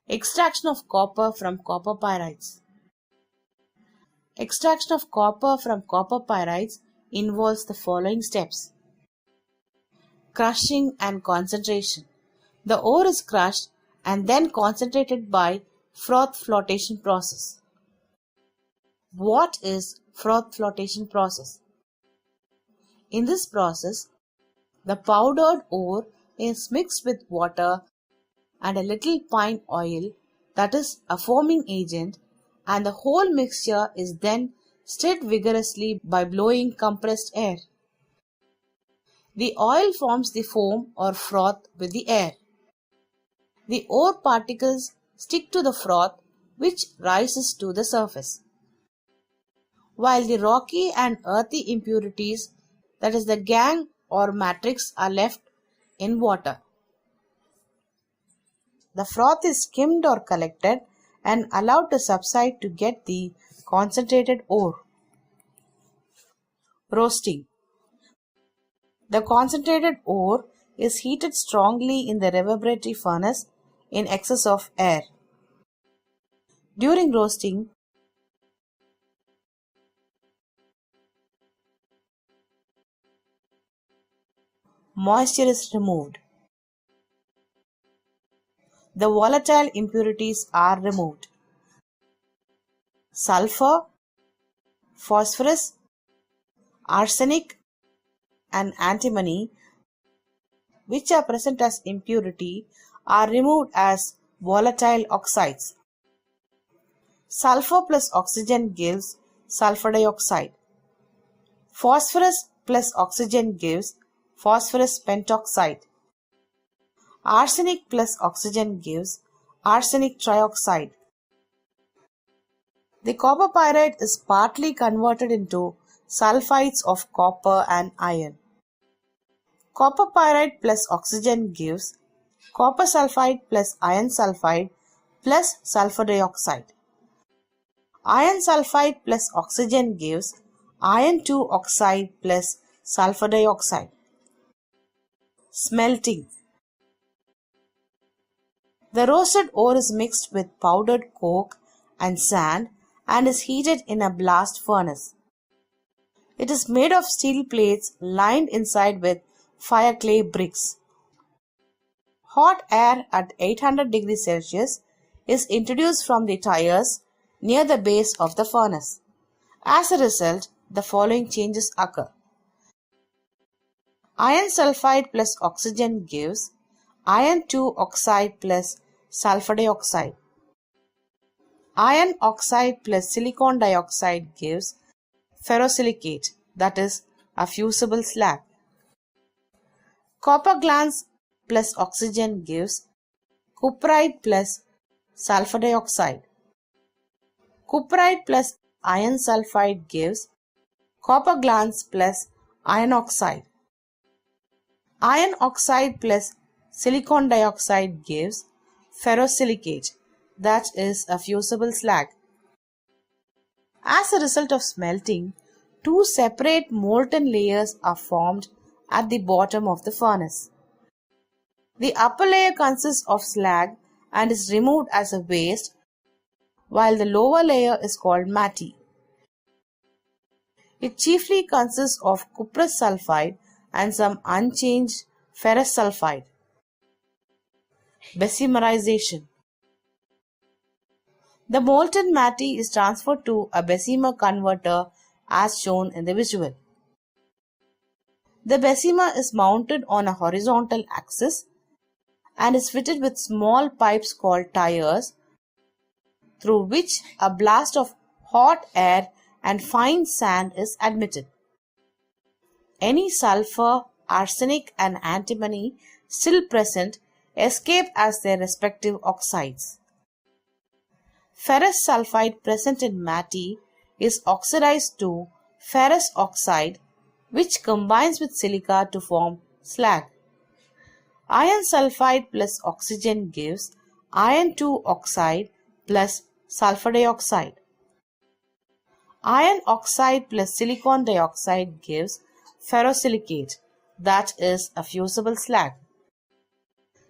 Extraction of copper from copper pyrites. Extraction of copper from copper pyrites involves the following steps. Crushing and concentration. The ore is crushed and then concentrated by froth flotation process. What is froth flotation process? In this process, the powdered ore is mixed with water and a little pine oil, that is a foaming agent, and the whole mixture is then stirred vigorously by blowing compressed air. The oil forms the foam or froth with the air. The ore particles stick to the froth, which rises to the surface, while the rocky and earthy impurities, that is the gangue or matrix, are left in water. The froth is skimmed or collected and allowed to subside to get the concentrated ore. Roasting. The concentrated ore is heated strongly in the reverberatory furnace in excess of air. During roasting, moisture is removed. The volatile impurities are removed. Sulfur, phosphorus, arsenic, and antimony, which are present as impurity, are removed as volatile oxides. Sulfur plus oxygen gives sulfur dioxide. Phosphorus plus oxygen gives phosphorus pentoxide. Arsenic plus oxygen gives arsenic trioxide. The copper pyrite is partly converted into sulfides of copper and iron. Copper pyrite plus oxygen gives copper sulfide plus iron sulfide plus sulfur dioxide. Iron sulfide plus oxygen gives iron 2 oxide plus sulfur dioxide. Smelting. The roasted ore is mixed with powdered coke and sand and is heated in a blast furnace. It is made of steel plates lined inside with fire clay bricks. Hot air at 800 degrees Celsius is introduced from the tires near the base of the furnace. As a result, the following changes occur. Iron sulfide plus oxygen gives iron 2 oxide plus sulfur dioxide. Iron oxide plus silicon dioxide gives ferrosilicate, that is a fusible slag. Copper glance plus oxygen gives cuprite plus sulfur dioxide. Cuprite plus iron sulfide gives copper glance plus iron oxide. Iron oxide plus silicon dioxide gives ferrosilicate, that is a fusible slag. As a result of smelting, two separate molten layers are formed at the bottom of the furnace. The upper layer consists of slag and is removed as a waste, while the lower layer is called matte. It chiefly consists of cuprous sulfide and some unchanged ferrous sulfide. Bessemerization. The molten matte is transferred to a Bessemer converter as shown in the visual. The Bessemer is mounted on a horizontal axis and is fitted with small pipes called tires, through which a blast of hot air and fine sand is admitted. Any sulfur, arsenic, and antimony still present escape as their respective oxides. Ferrous sulfide present in matte is oxidized to ferrous oxide, which combines with silica to form slag. Iron sulfide plus oxygen gives iron 2 oxide plus sulfur dioxide. Iron oxide plus silicon dioxide gives ferrosilicate, that is a fusible slag.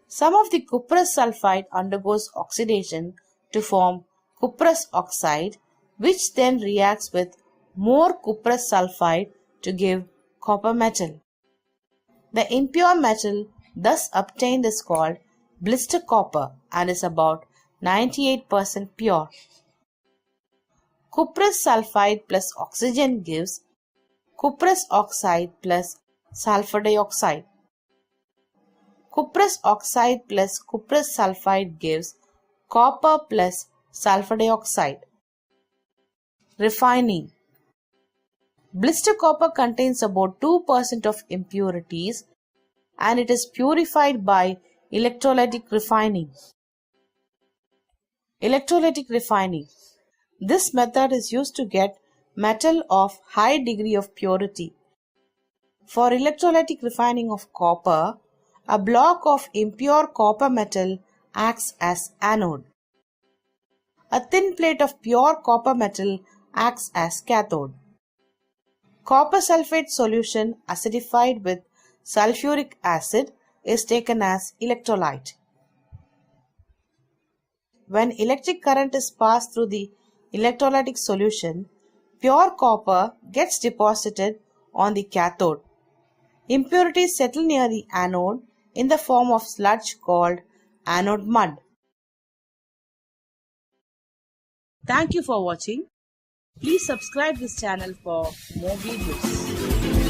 Some of the cuprous sulfide undergoes oxidation to form cuprous oxide, which then reacts with more cuprous sulfide to give copper metal. The impure metal thus obtained is called blister copper and is about 98% pure. Cuprous sulfide plus oxygen gives cuprous oxide plus sulfur dioxide. Cuprous oxide plus cuprous sulfide gives copper plus sulfur dioxide. Refining. Blister copper contains about 2% of impurities and it is purified by electrolytic refining. Electrolytic refining. This method is used to get metal of high degree of purity. For electrolytic refining of copper, a block of impure copper metal acts as anode. A thin plate of pure copper metal acts as cathode. Copper sulfate solution acidified with sulfuric acid is taken as electrolyte. When electric current is passed through the electrolytic solution, pure copper gets deposited on the cathode. Impurities settle near the anode in the form of sludge called anode mud. Thank you for watching. Please subscribe this channel for more videos.